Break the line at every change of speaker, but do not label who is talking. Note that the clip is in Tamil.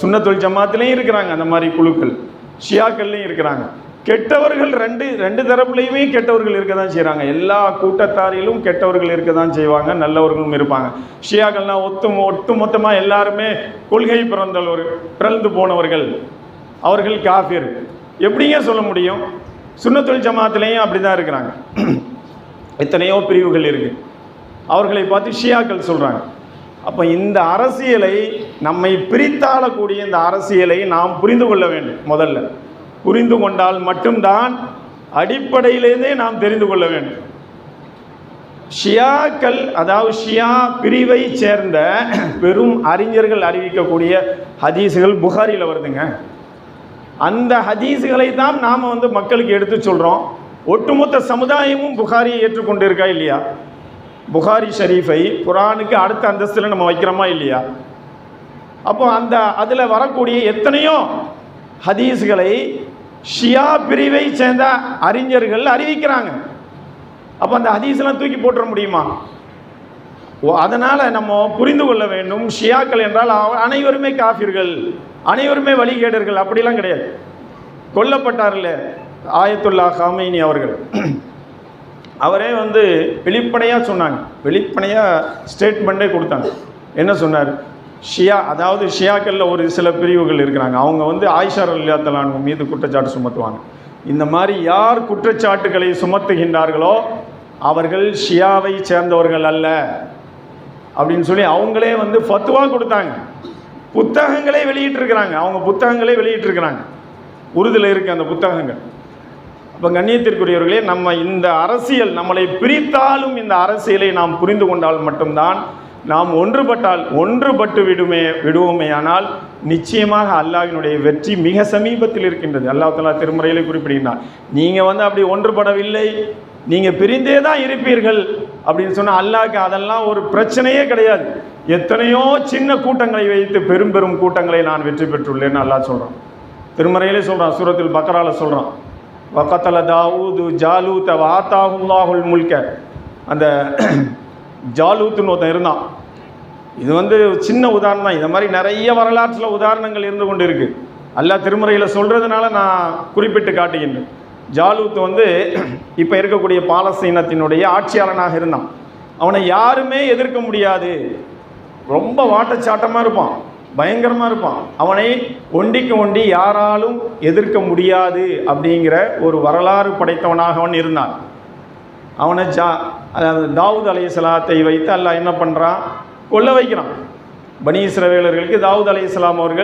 சுன்னத்துல் ஜமாத்திலையும் இருக்கிறாங்க அந்த மாதிரி குழுக்கள், ஷியாக்கள்லையும் இருக்கிறாங்க. கெட்டவர்கள் ரெண்டு தரப்புலையுமே கெட்டவர்கள் இருக்க தான் செய்கிறாங்க. எல்லா கூட்டத்தாரிலும் கெட்டவர்கள் இருக்க தான் செய்வாங்க, நல்லவர்களும் இருப்பாங்க. ஷியாக்கள்லாம் ஒட்டு மொத்தமாக எல்லாருமே கொள்கை பிறந்து போனவர்கள், அவர்கள் காஃபிர் எப்படிங்க சொல்ல முடியும்? சுன்னத்துல் ஜமாத்திலையும் அப்படி தான் இருக்கிறாங்க. எத்தனையோ பிரிவுகள் இருக்குது, அவர்களை பார்த்து ஷியாக்கள் சொல்கிறாங்க. அப்போ இந்த அரசியலை, நம்மை பிரித்தாளக்கூடிய இந்த அரசியலை நாம் புரிந்து கொள்ள வேண்டும். முதல்ல புரிந்து கொண்டால் மட்டும்தான் அடிப்படையிலேருந்தே நாம் தெரிந்து கொள்ள வேண்டும். ஷியாக்கள், அதாவது ஷியா பிரிவை சேர்ந்த பெரும் அறிஞர்கள் அறிவிக்கக்கூடிய ஹதீஸுகள் புகாரியில் வருதுங்க. அந்த ஹதீஸுகளை தான் நாம் மக்களுக்கு எடுத்து சொல்கிறோம். ஒட்டுமொத்த சமுதாயமும் புகாரியை ஏற்றுக்கொண்டு இருக்கா இல்லையா? புகாரி ஷரீஃபை குரானுக்கு அடுத்த அந்தஸ்தில் நம்ம வைக்கிறோமா இல்லையா? அப்போ அதில் வரக்கூடிய எத்தனையோ ஹதீஸ்களை ஷியா பிரிவை சேர்ந்த அறிஞர்கள் அறிவிக்கிறாங்க. அப்போ அந்த ஹதீஸ்லாம் தூக்கி போட்டுற முடியுமா? அதனால் நம்ம புரிந்து கொள்ள வேண்டும், ஷியாக்கள் என்றால் அனைவருமே காஃபிர்கள், அனைவருமே வழிகேடர்கள் அப்படிலாம் கிடையாது. கொல்லப்பட்டார்ல ஆயத்துல்லா காமைனி அவர்கள், அவரே வெளிப்படையாக சொன்னாங்க, வெளிப்படையாக ஸ்டேட்மெண்ட்டே கொடுத்தாங்க. என்ன சொன்னார்? ஷியா, அதாவது ஷியாக்களில் ஒரு சில பிரிவுகள் இருக்கிறாங்க, அவங்க ஆயிஷா ரலியல்லாஹு அன்ஹா மீது குற்றச்சாட்டு சுமத்துவாங்க. இந்த மாதிரி யார் குற்றச்சாட்டுகளை சுமத்துகின்றார்களோ அவர்கள் ஷியாவை சேர்ந்தவர்கள் அல்ல அப்படின்னு சொல்லி அவங்களே ஃபத்வா கொடுத்தாங்க. புத்தகங்களே வெளியிட்டிருக்கிறாங்க, அவங்க புத்தகங்களே வெளியிட்டிருக்கிறாங்க, உருதுல இருக்குது அந்த புத்தகங்கள். அப்போ கண்ணியத்திற்குரியவர்களே, நம்ம இந்த அரசியல் நம்மளை பிரித்தாலும் இந்த அரசியலை நாம் புரிந்து கொண்டால் மட்டும்தான், நாம் ஒன்றுபட்டு விடுவோமேயானால் நிச்சயமாக அல்லாஹ்வினுடைய வெற்றி மிக சமீபத்தில் இருக்கின்றது. அல்லாஹ் தஆலா திருமறையிலே குறிப்பிடுகிறார், நீங்கள் அப்படி ஒன்றுபடவில்லை, நீங்கள் பிரிந்தே தான் இருப்பீர்கள் அப்படின்னு சொன்னால் அல்லாஹ்க்கு அதெல்லாம் ஒரு பிரச்சனையே கிடையாது. எத்தனையோ சின்ன கூட்டங்களை வைத்து பெரும் கூட்டங்களை நான் வெற்றி பெற்றுள்ளேன்னு அல்லாஹ் சொல்கிறான். திருமறையிலே சொல்கிறான், சூரத்துல் பக்ரால சொல்கிறான், வகத்தல தாவூது ஜாலூத்த வாத்தாஹுல்லாஹுல் முல்க. அந்த ஜாலூத்துன்னு ஒருத்தன் இருந்தான். இது சின்ன உதாரணம் தான், இந்த மாதிரி நிறைய வரலாற்றில் உதாரணங்கள் இருந்து கொண்டு இருக்குது. அல்லாஹ் திருமறையில் சொல்கிறதுனால நான் குறிப்பிட்டு காட்டுகின்றேன். ஜாலூத் இப்போ இருக்கக்கூடிய பாலஸ்தீனத்தினுடைய ஆட்சியாளனாக இருந்தான். அவனை யாருமே எதிர்க்க முடியாது, ரொம்ப வாட்டச்சாட்டமாக இருப்பான், பயங்கரமாக இருப்பான். அவனை ஒண்டி யாராலும் எதிர்க்க முடியாது அப்படிங்கிற ஒரு வரலாறு படைத்தவனாக அவன் இருந்தான். அவனை தாவூத் அலைஹிஸ்ஸலாத்தை வைத்து அல்லாஹ் என்ன பண்ணுறான்? கொல்ல வைக்கிறான். பனி இஸ்ரவேலர்களுக்கு தாவூத் அலைஹிஸ்ஸலாம் அவர்கள்